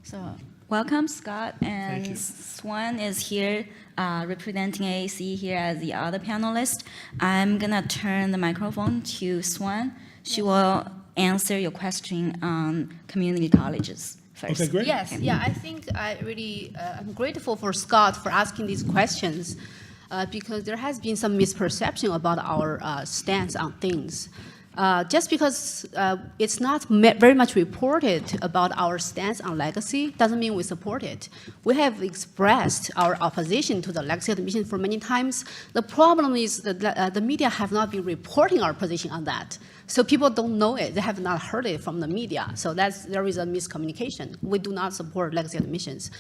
So welcome, Scott, and Swan is here representing AAC here as the other panelist. I'm gonna turn the microphone to Swan. She will answer your question on community colleges first. Okay, great. Yes, yeah, I think I'm grateful for Scott for asking these questions because there has been some misperception about our stance on things. Just because it's not very much reported about our stance on legacy doesn't mean we support it. We have expressed our opposition to the legacy admission for many times. The problem is that the media have not been reporting our position on that. So people don't know it. They have not heard it from the media. So there is a miscommunication. We do not support legacy admissions.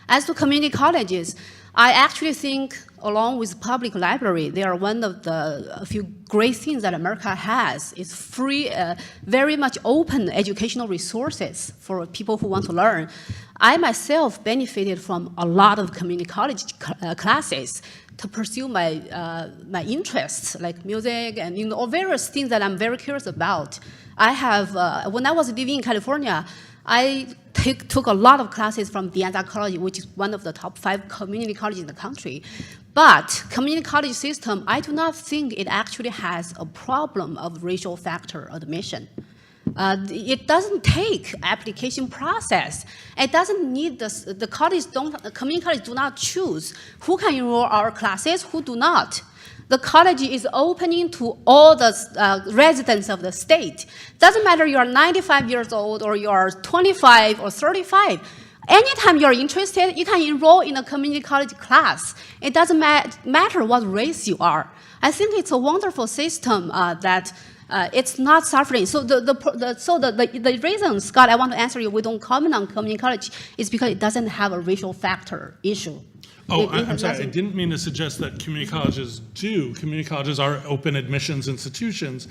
As to community colleges, I actually think, along with public library, they are one of the few great things that America has. It's free, very much open educational resources for people who want to learn. I myself benefited from a lot of community college classes to pursue my interests, like music and various things that I'm very curious about. I have, when I was living in California, I took a lot of classes from De Anza College, which is one of the top 5 community colleges in the country. But community college system, I do not think it actually has a problem of racial factor admission. It doesn't take application process. It doesn't need the community colleges do not choose who can enroll our classes, who do not. The college is opening to all the residents of the state. Doesn't matter you are 95 years old or you are 25 or 35. Anytime you're interested, you can enroll in a community college class. It doesn't matter what race you are. I think it's a wonderful system that it's not suffering. So the reason, Scott, I want to answer you, we don't comment on community college is because it doesn't have a racial factor issue. Oh, I'm sorry, I didn't mean to suggest that community colleges do. Community colleges are open admissions institutions.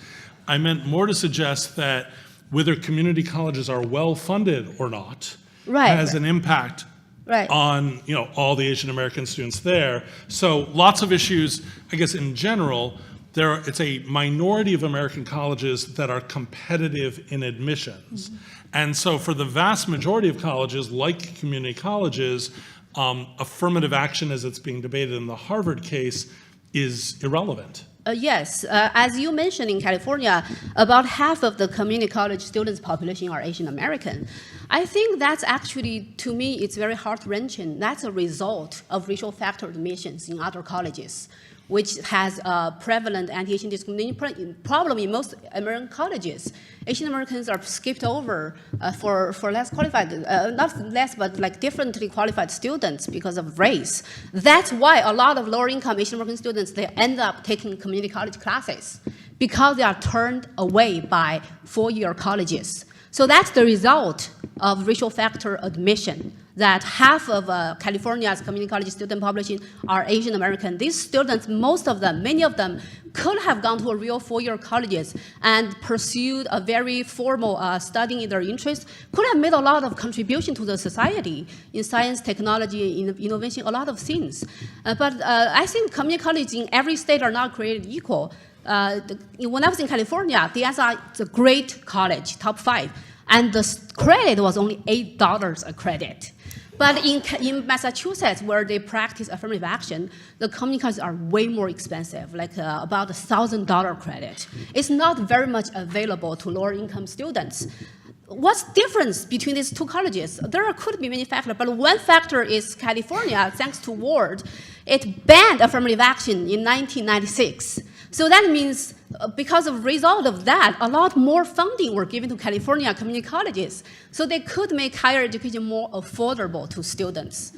I meant more to suggest that whether community colleges are well-funded or not has an impact on all the Asian American students there. So lots of issues, I guess in general, it's a minority of American colleges that are competitive in admissions. Mm-hmm. And so for the vast majority of colleges, like community colleges, affirmative action as it's being debated in the Harvard case is irrelevant. Yes, as you mentioned in California, about half of the community college students population are Asian American. I think that's actually, to me, it's very heart-wrenching. That's a result of racial factor admissions in other colleges, which has a prevalent anti-Asian discrimination problem in most American colleges. Asian Americans are skipped over for less qualified, not less, but like differently qualified students because of race. That's why a lot of lower-income Asian American students, they end up taking community college classes because they are turned away by four-year colleges. So that's the result of racial factor admission, that half of California's community college student population are Asian American. These students, most of them, many of them, could have gone to a real four-year colleges and pursued a very formal studying in their interest, could have made a lot of contribution to the society in science, technology, in innovation, a lot of things. But I think community colleges in every state are not created equal. When I was in California, De Anza is a great college, top 5, and the credit was only $8 a credit. But in Massachusetts, where they practice affirmative action, the community colleges are way more expensive, like about $1,000 credit. It's not very much available to lower-income students. What's the difference between these two colleges? There could be many factors, but one factor is California, thanks to Ward, it banned affirmative action in 1996. So that means because of result of that, a lot more funding were given to California community colleges. So they could make higher education more affordable to students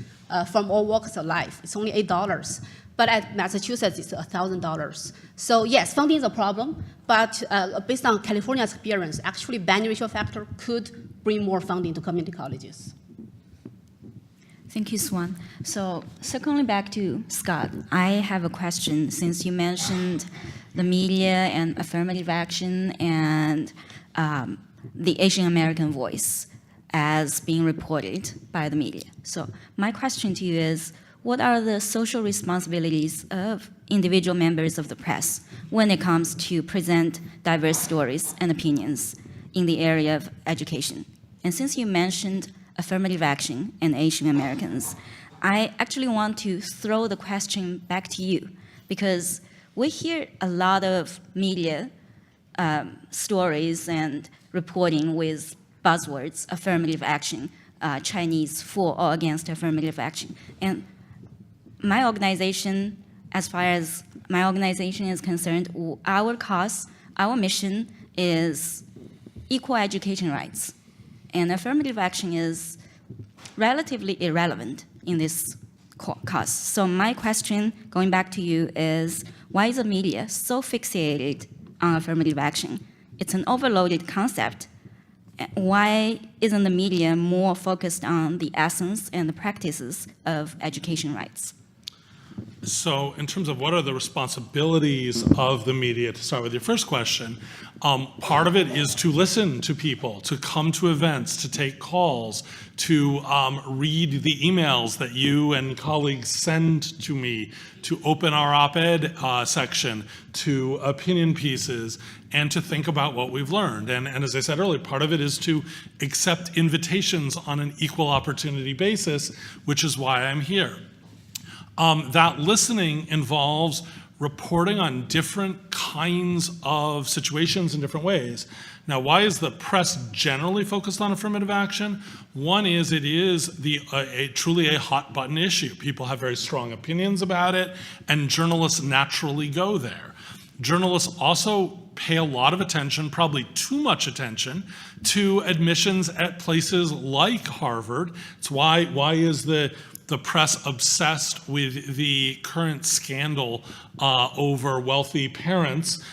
from all walks of life. It's only $8. But at Massachusetts, it's $1,000. So yes, funding is a problem, but based on California's experience, actually banning racial factor could bring more funding to community colleges. Thank you, Swan. So circling back to Scott, I have a question. Since you mentioned the media and affirmative action and the Asian American voice as being reported by the media. So my question to you is, what are the social responsibilities of individual members of the press when it comes to present diverse stories and opinions in the area of education? And since you mentioned affirmative action and Asian Americans. I actually want to throw the question back to you because we hear a lot of media stories and reporting with buzzwords, affirmative action, Chinese for or against affirmative action. And my organization, as far as my organization is concerned, our cause, our mission is equal education rights. And affirmative action is relatively irrelevant in this cause. So my question, going back to you, is why is the media so fixated on affirmative action? It's an overloaded concept. Why isn't the media more focused on the essence and the practices of education rights? So in terms of what are the responsibilities of the media, to start with your first question, part of it is to listen to people, to come to events, to take calls, to read the emails that you and colleagues send to me, to open our op-ed section, to opinion pieces, and to think about what we've learned. And as I said earlier, part of it is to accept invitations on an equal opportunity basis, which is why I'm here. That listening involves reporting on different kinds of situations in different ways. Now, why is the press generally focused on affirmative action? One is it is truly a hot button issue. People have very strong opinions about it, and journalists naturally go there. Journalists also pay a lot of attention, probably too much attention, to admissions at places like Harvard. It's why is the press obsessed with the current scandal over wealthy parents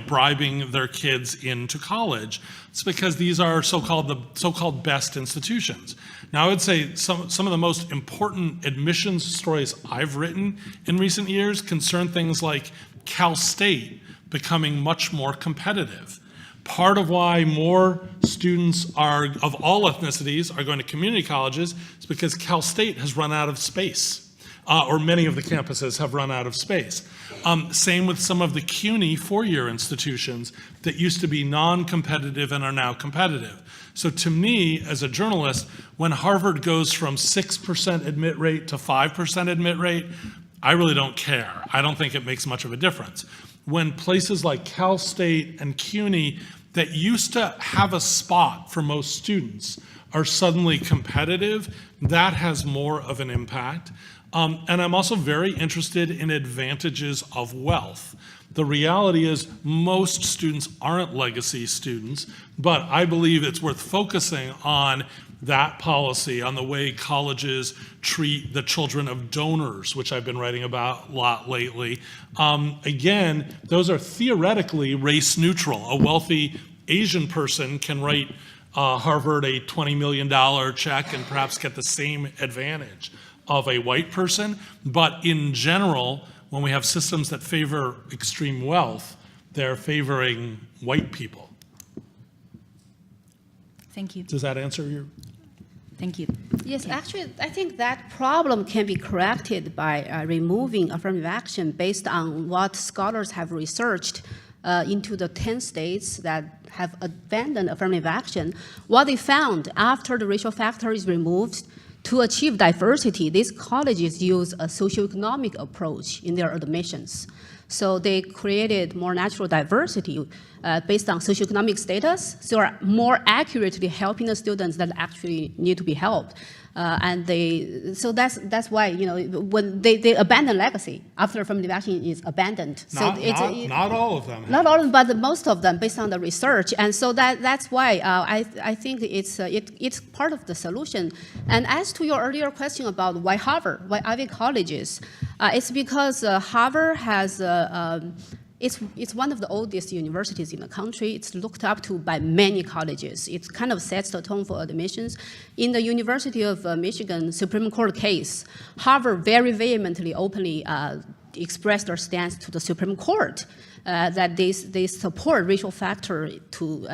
bribing their kids into college. It's because these are the so-called best institutions. Now, I would say some of the most important admissions stories I've written in recent years concern things like Cal State becoming much more competitive. Part of why more students of all ethnicities are going to community colleges is because Cal State has run out of space, or many of the campuses have run out of space. Same with some of the CUNY four-year institutions that used to be non-competitive and are now competitive. So to me, as a journalist, when Harvard goes from 6% admit rate to 5% admit rate, I really don't care. I don't think it makes much of a difference. When places like Cal State and CUNY that used to have a spot for most students are suddenly competitive, that has more of an impact. And I'm also very interested in advantages of wealth. The reality is most students aren't legacy students, but I believe it's worth focusing on that policy, on the way colleges treat the children of donors, which I've been writing about a lot lately. Again, those are theoretically race neutral. A wealthy Asian person can write Harvard a $20 million check and perhaps get the same advantage of a white person. But in general, when we have systems that favor extreme wealth, they're favoring white people. Thank you. Does that answer your? Thank you. Yes, actually, I think that problem can be corrected by removing affirmative action based on what scholars have researched into the 10 states that have abandoned affirmative action. What they found after the racial factor is removed, to achieve diversity, these colleges use a socioeconomic approach in their admissions. So they created more natural diversity based on socioeconomic status, so are more accurately helping the students that actually need to be helped. So that's why, when they abandon legacy after affirmative action is abandoned. Not all of them. Not all, but most of them, based on the research, and so that's why I think it's part of the solution. And as to your earlier question about why Harvard, why Ivy colleges, it's because Harvard has. It's one of the oldest universities in the country. It's looked up to by many colleges. It kind of sets the tone for admissions. In the University of Michigan Supreme Court case, Harvard very vehemently, openly expressed their stance to the Supreme Court that they support racial factor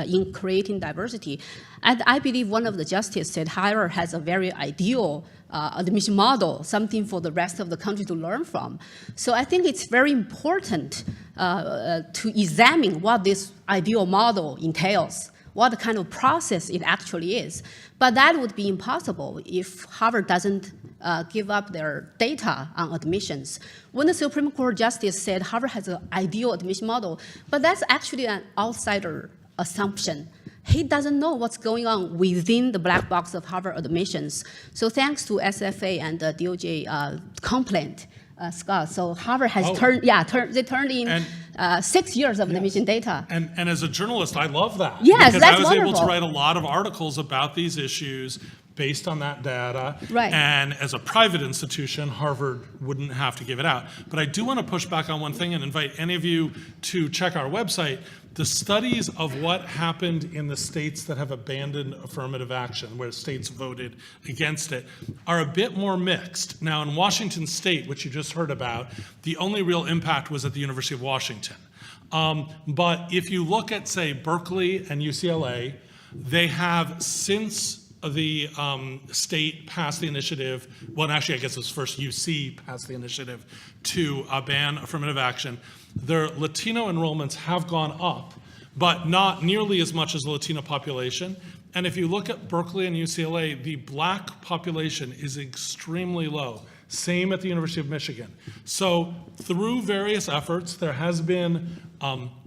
in creating diversity. And I believe one of the justices said Harvard has a very ideal admission model, something for the rest of the country to learn from. So I think it's very important to examine what this ideal model entails. what kind of process it actually is. But that would be impossible if Harvard doesn't give up their data on admissions. When the Supreme Court Justice said Harvard has an ideal admission model, but that's actually an outsider assumption. He doesn't know what's going on within the black box of Harvard admissions. So thanks to SFA and the DOJ complaint, Scott, so Harvard has turned in 6 years of admission data. And as a journalist, I love that. Yes, because that's I was wonderful. able to write a lot of articles about these issues based on that data. Right. And as a private institution, Harvard wouldn't have to give it out. But I do want to push back on one thing and invite any of you to check our website. The studies of what happened in the states that have abandoned affirmative action, where states voted against it, are a bit more mixed. Now, in Washington State, which you just heard about, the only real impact was at the University of Washington. But if you look at, say, Berkeley and UCLA, they have, since the state passed the initiative, well, actually, I guess it was first UC passed the initiative to ban affirmative action, their Latino enrollments have gone up, but not nearly as much as the Latino population. And if you look at Berkeley and UCLA, the black population is extremely low. Same at the University of Michigan. So through various efforts, there has been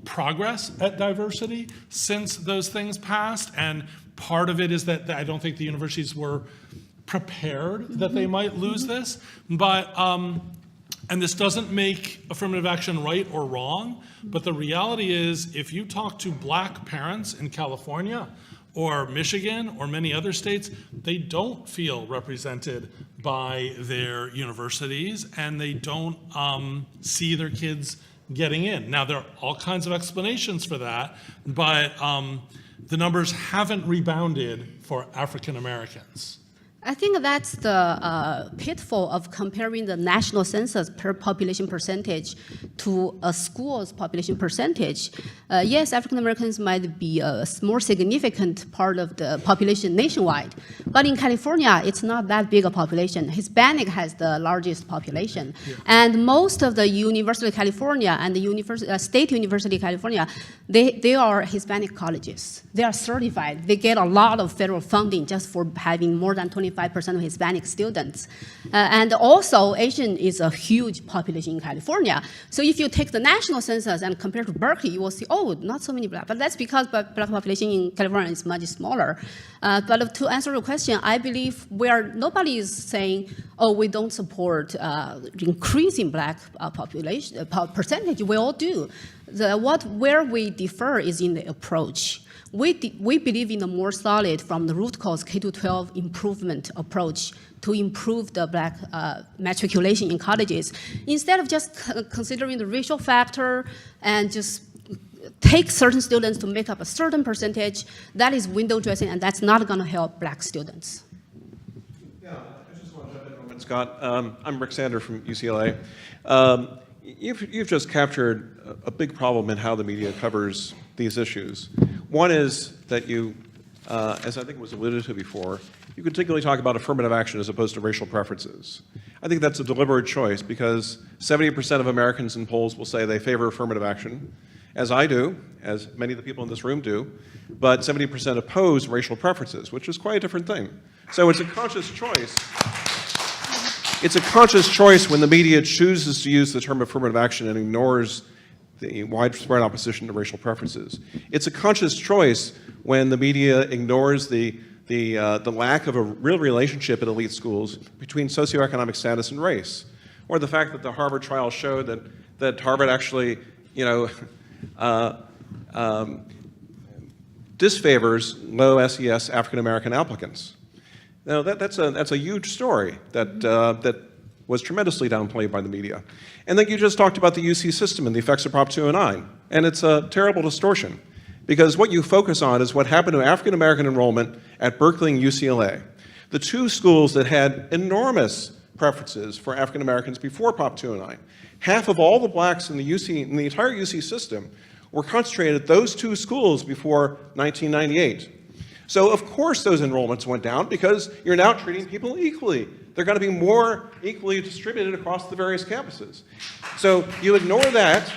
progress at diversity since those things passed. And part of it is that I don't think the universities were prepared that they might lose this. But, and this doesn't make affirmative action right or wrong, but the reality is if you talk to black parents in California or Michigan or many other states, they don't feel represented by their universities and they don't see their kids getting in. Now, there are all kinds of explanations for that, but the numbers haven't rebounded for African Americans. I think that's the pitfall of comparing the national census per population percentage to a school's population percentage. Yes, African Americans might be a more significant part of the population nationwide, but in California, it's not that big a population. Hispanic has the largest population, and most of the University of California and the State University of California, they are Hispanic colleges. They are certified. They get a lot of federal funding just for having more than 25% of Hispanic students. And also, Asian is a huge population in California. So if you take the national census and compare to Berkeley, you will see, oh, not so many black. But that's because the black population in California is much smaller. But to answer your question, I believe nobody is saying, oh, we don't support increasing black population percentage. We all do. Where we differ is in the approach. We believe in a more solid, from the root cause K-12 improvement approach to improve the black matriculation in colleges, instead of just considering the racial factor and just take certain students to make up a certain percentage. That is window dressing, and that's not going to help black students. Yeah, I just want to jump in a moment, Scott. I'm Rick Sander from UCLA. You've just captured a big problem in how the media covers these issues. One is that you, as I think was alluded to before, you particularly talk about affirmative action as opposed to racial preferences. I think that's a deliberate choice because 70% of Americans in polls will say they favor affirmative action, as I do, as many of the people in this room do, but 70% oppose racial preferences, which is quite a different thing. So it's a conscious choice. It's a conscious choice when the media chooses to use the term affirmative action and ignores the widespread opposition to racial preferences. It's a conscious choice when the media ignores the lack of a real relationship in elite schools between socioeconomic status and race, or the fact that the Harvard trial showed that Harvard actually, disfavors low SES African American applicants. Now that's a huge story that was tremendously downplayed by the media. And then you just talked about the UC system and the effects of Prop 209. And it's a terrible distortion because what you focus on is what happened to African American enrollment at Berkeley and UCLA, the two schools that had enormous preferences for African Americans before Prop 209. Half of all the blacks in the entire UC system were concentrated at those two schools before 1998. So of course those enrollments went down because you're now treating people equally. They're going to be more equally distributed across the various campuses. So you ignore that,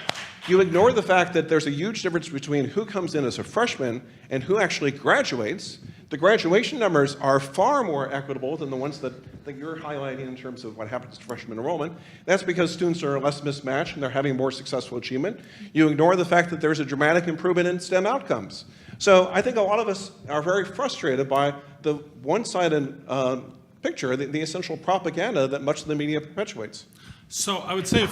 You ignore the fact that there's a huge difference between who comes in as a freshman and who actually graduates. The graduation numbers are far more equitable than the ones that you're highlighting in terms of what happens to freshman enrollment. That's because students are less mismatched and they're having more successful achievement. You ignore the fact that there's a dramatic improvement in STEM outcomes. So I think a lot of us are very frustrated by the one-sided picture, the essential propaganda that much of the media perpetuates. So I would say a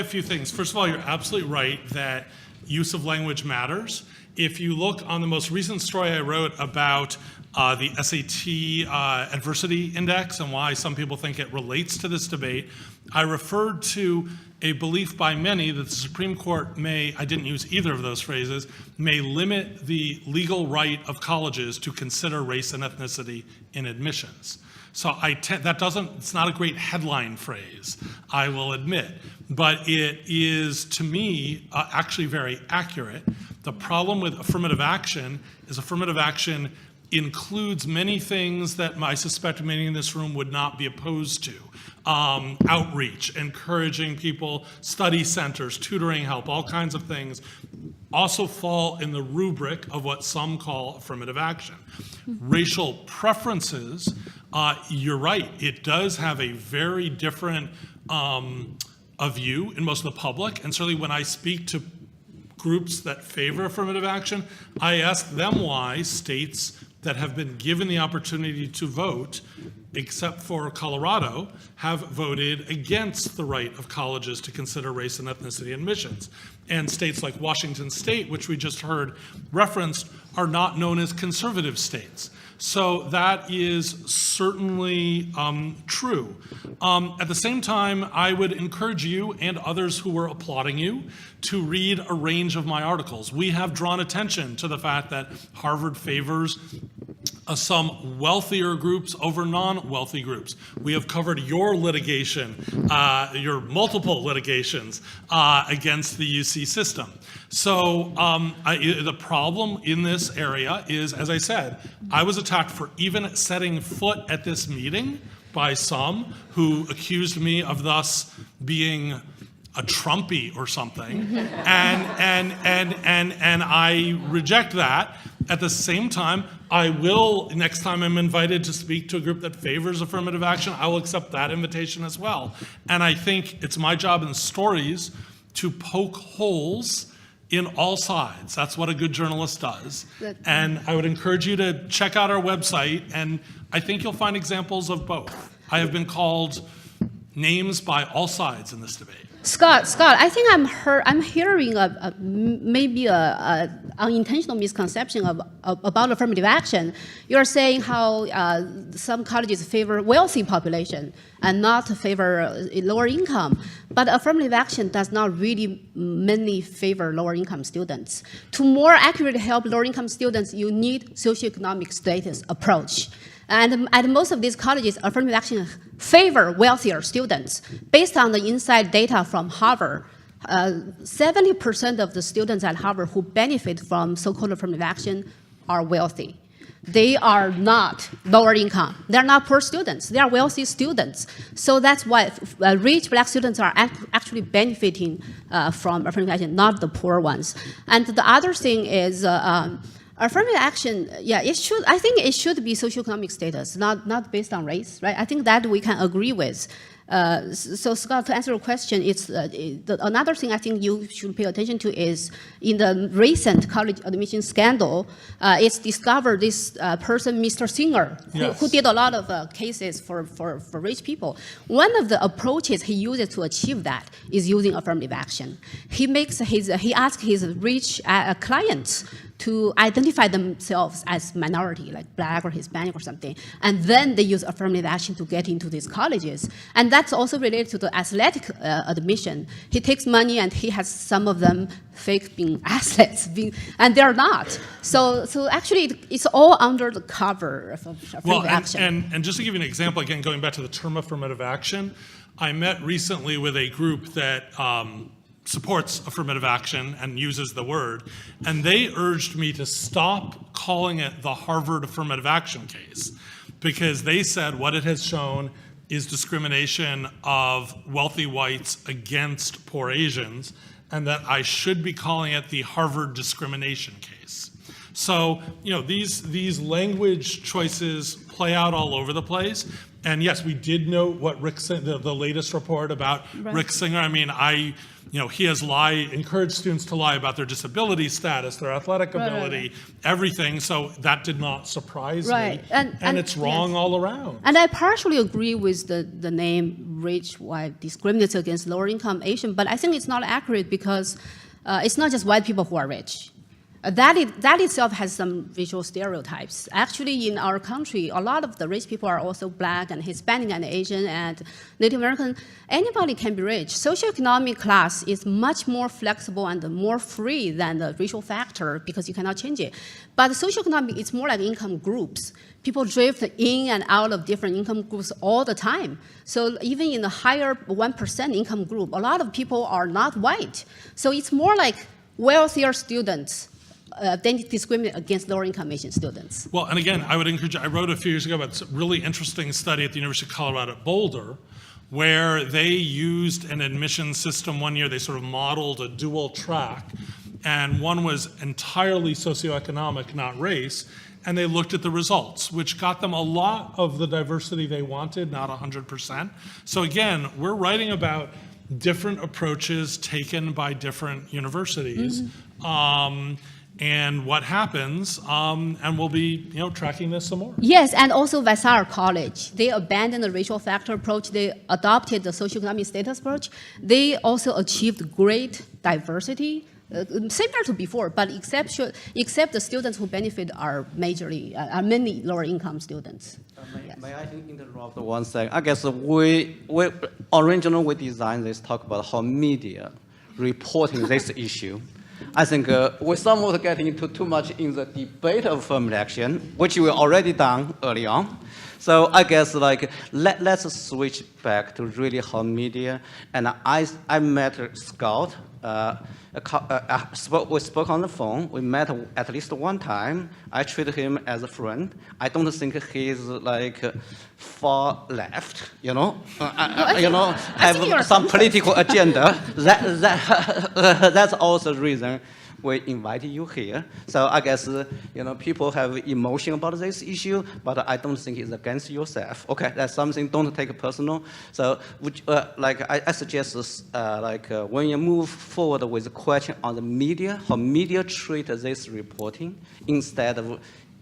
few things. First of all, you're absolutely right that use of language matters. If you look on the most recent story I wrote about the SAT adversity index and why some people think it relates to this debate, I referred to a belief by many that the Supreme Court may, I didn't use either of those phrases, may limit the legal right of colleges to consider race and ethnicity in admissions. So it's not a great headline phrase, I will admit, but it is, to me, actually very accurate. The problem with affirmative action is affirmative action includes many things that I suspect many in this room would not be opposed to. Outreach, encouraging people, study centers, tutoring help, all kinds of things also fall in the rubric of what some call affirmative action. Racial preferences, you're right, it does have a very different view in most of the public, and certainly when I speak to groups that favor affirmative action, I ask them why states that have been given the opportunity to vote, except for Colorado, have voted against the right of colleges to consider race and ethnicity admissions. And states like Washington State, which we just heard referenced, are not known as conservative states. So that is certainly true. At the same time, I would encourage you and others who were applauding you to read a range of my articles. We have drawn attention to the fact that Harvard favors some wealthier groups over non-wealthy groups. We have covered your litigation, your multiple litigations against the UC system. So the problem in this area is, as I said, I was attacked for even setting foot at this meeting by some who accused me of thus being a Trumpy or something, and I reject that. At the same time, I will, next time I'm invited to speak to a group that favors affirmative action, I will accept that invitation as well. And I think it's my job in stories to poke holes in all sides. That's what a good journalist does. And I would encourage you to check out our website, and I think you'll find examples of both. I have been called names by all sides in this debate. Scott, I think I'm hearing maybe an unintentional misconception about affirmative action. You're saying how some colleges favor wealthy population and not favor lower income. But affirmative action does not really mainly favor lower income students. To more accurately help lower income students, you need socioeconomic status approach. And at most of these colleges, affirmative action favor wealthier students. Based on the inside data from Harvard, 70% of the students at Harvard who benefit from so-called affirmative action are wealthy. They are not lower income. They're not poor students. They are wealthy students. So that's why rich black students are actually benefiting from affirmative action, not the poor ones. And the other thing is, affirmative action, yeah, it should. I think it should be socioeconomic status, not based on race, right? I think that we can agree with. So Scott, to answer your question, it's another thing I think you should pay attention to is in the recent college admission scandal, it's discovered this person, Mr. Singer, who did a lot of cases for rich people. One of the approaches he uses to achieve that is using affirmative action. He asks his rich clients to identify themselves as minority, like black or Hispanic or something, and then they use affirmative action to get into these colleges. And that's also related to the athletic admission. He takes money and he has some of them fake being athletes, and they're not. So actually, it's all under the cover of affirmative action. And just to give you an example, again, going back to the term affirmative action, I met recently with a group that supports affirmative action and uses the word, and they urged me to stop calling it the Harvard affirmative action case, because they said what it has shown is discrimination of wealthy whites against poor Asians, and that I should be calling it the Harvard discrimination case. So, these language choices play out all over the place. And yes, we did note what Rick, the latest report about Rick Singer. I mean, he has encouraged students to lie about their disability status, their athletic ability, everything. So that did not surprise me. And it's wrong all around. And I partially agree with the name rich white discriminates against lower income Asian, but I think it's not accurate because it's not just white people who are rich. That itself has some visual stereotypes. Actually, in our country, a lot of the rich people are also Black and Hispanic and Asian and Native American. Anybody can be rich. Socioeconomic class is much more flexible and more free than the racial factor because you cannot change it. But socioeconomic, it's more like income groups. People drift in and out of different income groups all the time. So even in the higher 1% income group, a lot of people are not white. So it's more like wealthier students then discriminate against lower income Asian students. Well, and again, I would encourage, I wrote a few years ago about a really interesting study at the University of Colorado at Boulder, where they used an admission system one year. They sort of modeled a dual track, and one was entirely socioeconomic, not race, and they looked at the results, which got them a lot of the diversity they wanted, not 100%. So again, we're writing about different approaches taken by different universities. And what happens, and we'll be tracking this some more. Yes, and also Vassar College, they abandoned the racial factor approach. They adopted the socioeconomic status approach. They also achieved great diversity, similar to before, but except the students who benefit are mainly lower income students. May I interrupt 1 second? I guess we originally we designed this talk about how media reporting this issue. I think we're somewhat getting into too much in the debate of affirmative action, which we already done early on. So I guess let's switch back to really how media. And I met Scott. We spoke on the phone. We met at least one time. I treated him as a friend. I don't think he's far left, have some political agenda. That's also the reason we invited you here. So I guess people have emotion about this issue, but I don't think it's against yourself. Okay, that's something. Don't take it personal. So I suggest when you move forward with a question on the media, how media treat this reporting instead of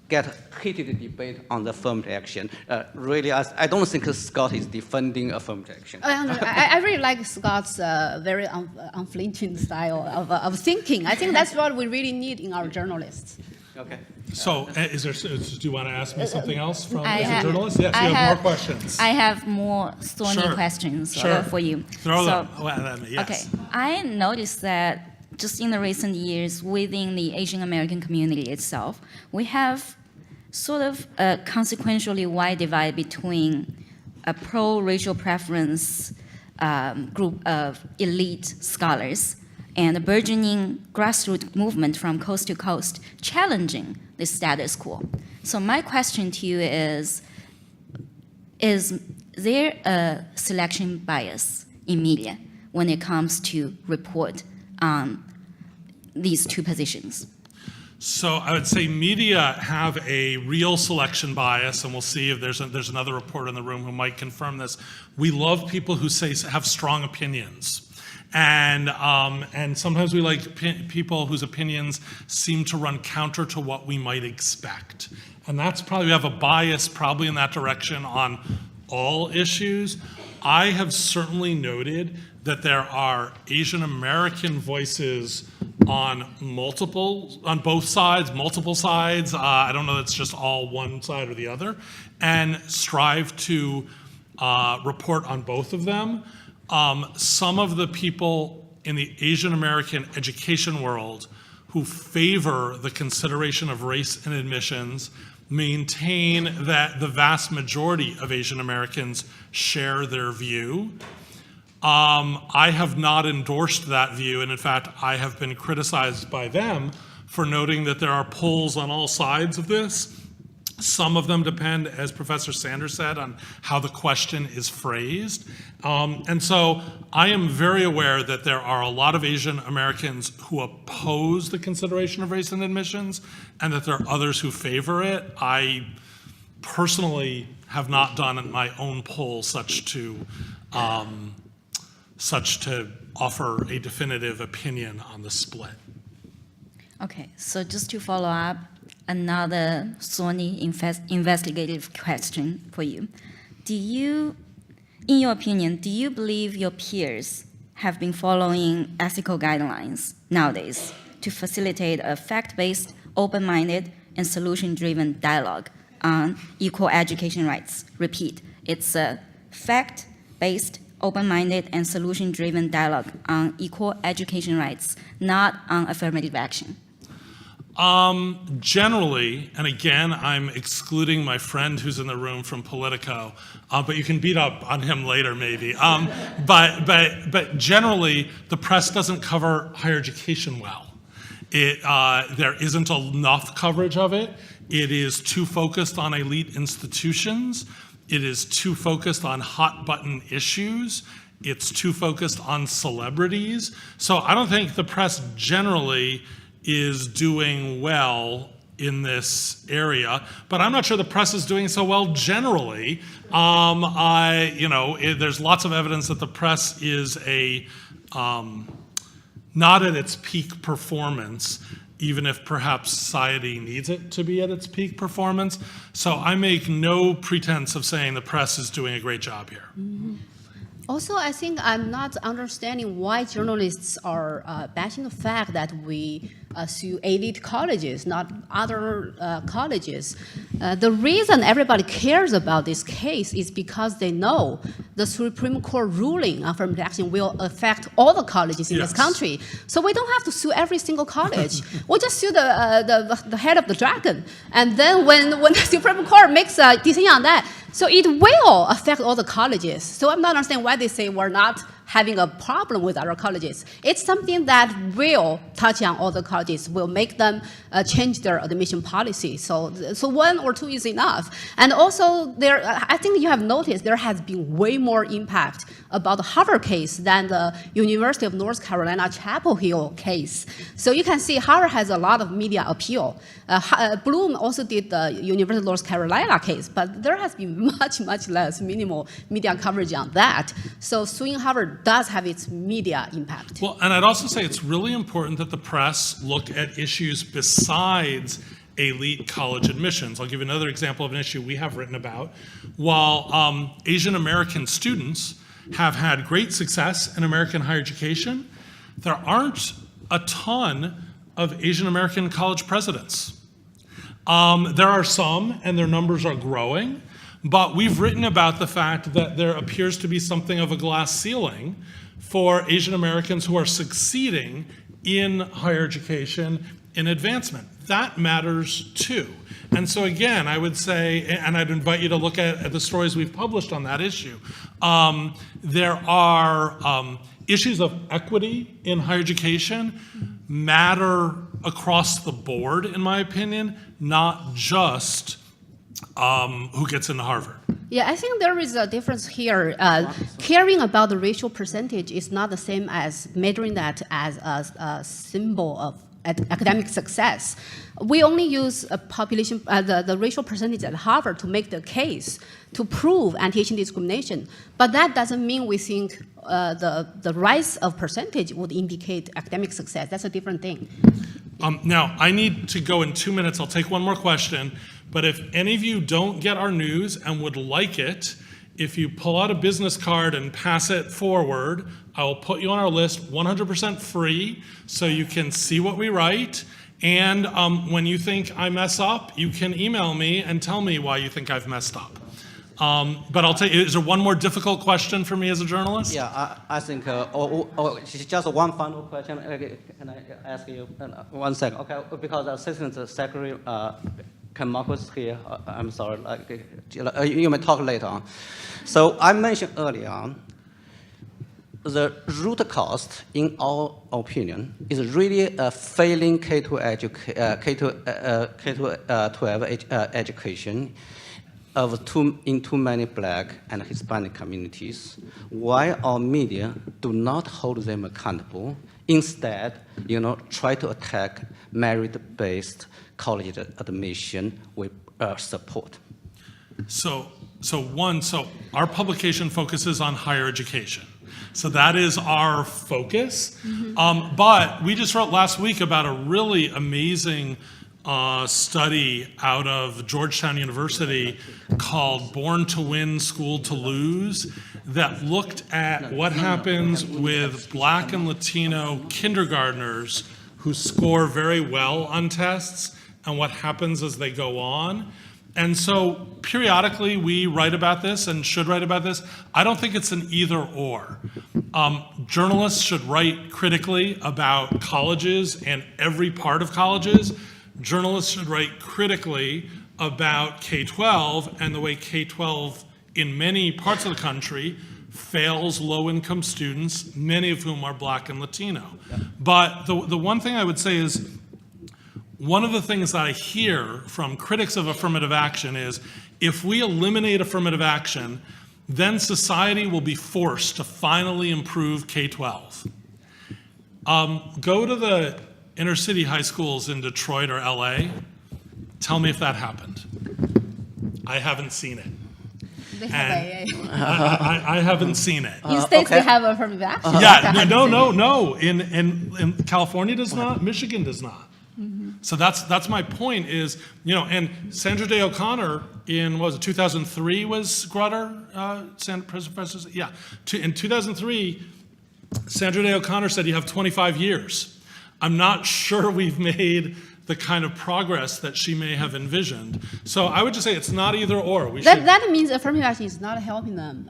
get heated debate on the affirmative action. Really, I don't think Scott is defending affirmative action. I really like Scott's very unflinching style of thinking. I think that's what we really need in our journalists. Okay. So, do you want to ask me something else as a journalist? Yes, you have more questions. I have more thorny questions for you. Throw them at me, yes. Okay. I noticed that just in the recent years, within the Asian American community itself, we have sort of a consequentially wide divide between a pro-racial preference group of elite scholars and a burgeoning grassroots movement from coast to coast challenging the status quo. So my question to you is there a selection bias in media when it comes to report on these two positions? So I would say media have a real selection bias, and we'll see if there's another reporter in the room who might confirm this. We love people who have strong opinions, and sometimes we like people whose opinions seem to run counter to what we might expect, and that's probably we have a bias probably in that direction on all issues. I have certainly noted that there are Asian American voices on both sides, multiple sides. I don't know that it's just all one side or the other, and strive to report on both of them. Some of the people in the Asian American education world who favor the consideration of race in admissions maintain that the vast majority of Asian Americans share their view. I have not endorsed that view, and in fact, I have been criticized by them for noting that there are polls on all sides of this. Some of them depend, as Professor Sanders said, on how the question is phrased. And so I am very aware that there are a lot of Asian Americans who oppose the consideration of race in admissions, and that there are others who favor it. I personally have not done my own poll such to offer a definitive opinion on the split. Okay, so just to follow up, another Sony investigative question for you. In your opinion, do you believe your peers have been following ethical guidelines nowadays to facilitate a fact-based, open-minded, and solution-driven dialogue on equal education rights? Repeat, it's a fact-based, open-minded, and solution-driven dialogue on equal education rights, not on affirmative action. Generally, and again, I'm excluding my friend who's in the room from Politico, but you can beat up on him later maybe. But generally, the press doesn't cover higher education well. There isn't enough coverage of it. It is too focused on elite institutions. It is too focused on hot button issues. It's too focused on celebrities. So I don't think the press generally is doing well in this area, but I'm not sure the press is doing so well generally. There's lots of evidence that the press is not at its peak performance, even if perhaps society needs it to be at its peak performance. So I make no pretense of saying the press is doing a great job here. Mm-hmm. Also, I think I'm not understanding why journalists are bashing the fact that we sue elite colleges, not other colleges. The reason everybody cares about this case is because they know the Supreme Court ruling on affirmative action will affect all the colleges in this country. So we don't have to sue every single college. We'll just sue the head of the dragon. And then when the Supreme Court makes a decision on that, so it will affect all the colleges. So I'm not understanding why they say we're not having a problem with other colleges. It's something that will touch on all the colleges, will make them change their admission policy. So one or two is enough. And also, I think you have noticed there has been way more impact about the Harvard case than the University of North Carolina Chapel Hill case. So you can see Harvard has a lot of media appeal. Bloom also did the University of North Carolina case, but there has been much, much less minimal media coverage on that. So suing Harvard does have its media impact. Well, and I'd also say it's really important that the press look at issues besides elite college admissions. I'll give you another example of an issue we have written about. While Asian American students have had great success in American higher education, there aren't a ton of Asian American college presidents. There are some, and their numbers are growing. But we've written about the fact that there appears to be something of a glass ceiling for Asian Americans who are succeeding in higher education, in advancement. That matters too. And so again, I would say, and I'd invite you to look at the stories we've published on that issue. There are issues of equity in higher education matter across the board, in my opinion, not just who gets into Harvard. Yeah, I think there is a difference here. Caring about the racial percentage is not the same as measuring that as a symbol of academic success. We only use a population, the racial percentage at Harvard to make the case to prove anti-Asian discrimination. But that doesn't mean we think the rise of percentage would indicate academic success. That's a different thing. Now, I need to go in 2 minutes. I'll take one more question. But if any of you don't get our news and would like it, if you pull out a business card and pass it forward, I will put you on our list 100% free so you can see what we write. And when you think I mess up, you can email me and tell me why you think I've messed up. But I'll tell you, is there one more difficult question for me as a journalist? Yeah, I think, just one final question. Can I ask you 1 second? Okay, because Assistant Secretary Marcus here, I'm sorry, you may talk later on. So I mentioned earlier on, the root cause, in our opinion, is really a failing K-12 education in too many Black and Hispanic communities, while our media do not hold them accountable. Instead, try to attack merit-based college admission with support. So our publication focuses on higher education. So that is our focus. But we just wrote last week about a really amazing study out of Georgetown University called Born to Win, School to Lose, that looked at what happens with Black and Latino kindergartners who score very well on tests and what happens as they go on. And so periodically we write about this and should write about this. I don't think it's an either or. Journalists should write critically about colleges and every part of colleges. Journalists should write critically about K-12 and the way K-12 in many parts of the country fails low-income students, many of whom are Black and Latino. But the one thing I would say is, one of the things that I hear from critics of affirmative action is, if we eliminate affirmative action, then society will be forced to finally improve K-12. Go to the inner city high schools in Detroit or LA. Tell me if that happened. I haven't seen it. They have AA. I haven't seen it. In states, okay. they have affirmative action. Yeah, no. In California does not, Michigan does not. So that's my point is, and Sandra Day O'Connor in, what was it, 2003 was Grutter, Professor? Yeah. In 2003, Sandra Day O'Connor said you have 25 years. I'm not sure we've made the kind of progress that she may have envisioned. So I would just say it's not either or. That means affirmative action is not helping them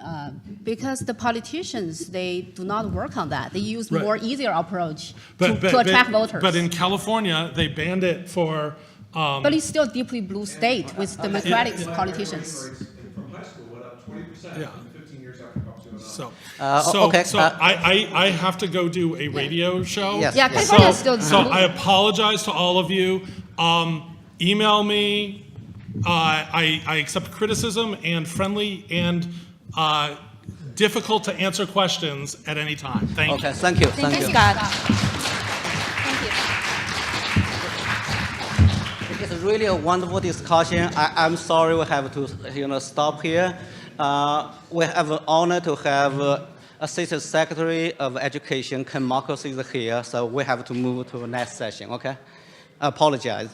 because the politicians, they do not work on that. They use more easier approach to attract voters. But in California, they banned it for... but it's still deeply blue state with Democratic politicians. From high school went up 20% in 15 years after Prop 209. So I have to go do a radio show. Yes. Yeah, California is still So blue. I apologize to all of you. Email me. I accept criticism and friendly and difficult to answer questions at any time. Thank you. Okay, thank you. Thank you, Scott. It's really a wonderful discussion. I'm sorry we have to stop here. We have an honor to have Assistant Secretary of Education, Ken Marcos, is here, so we have to move to the next session, okay? I apologize.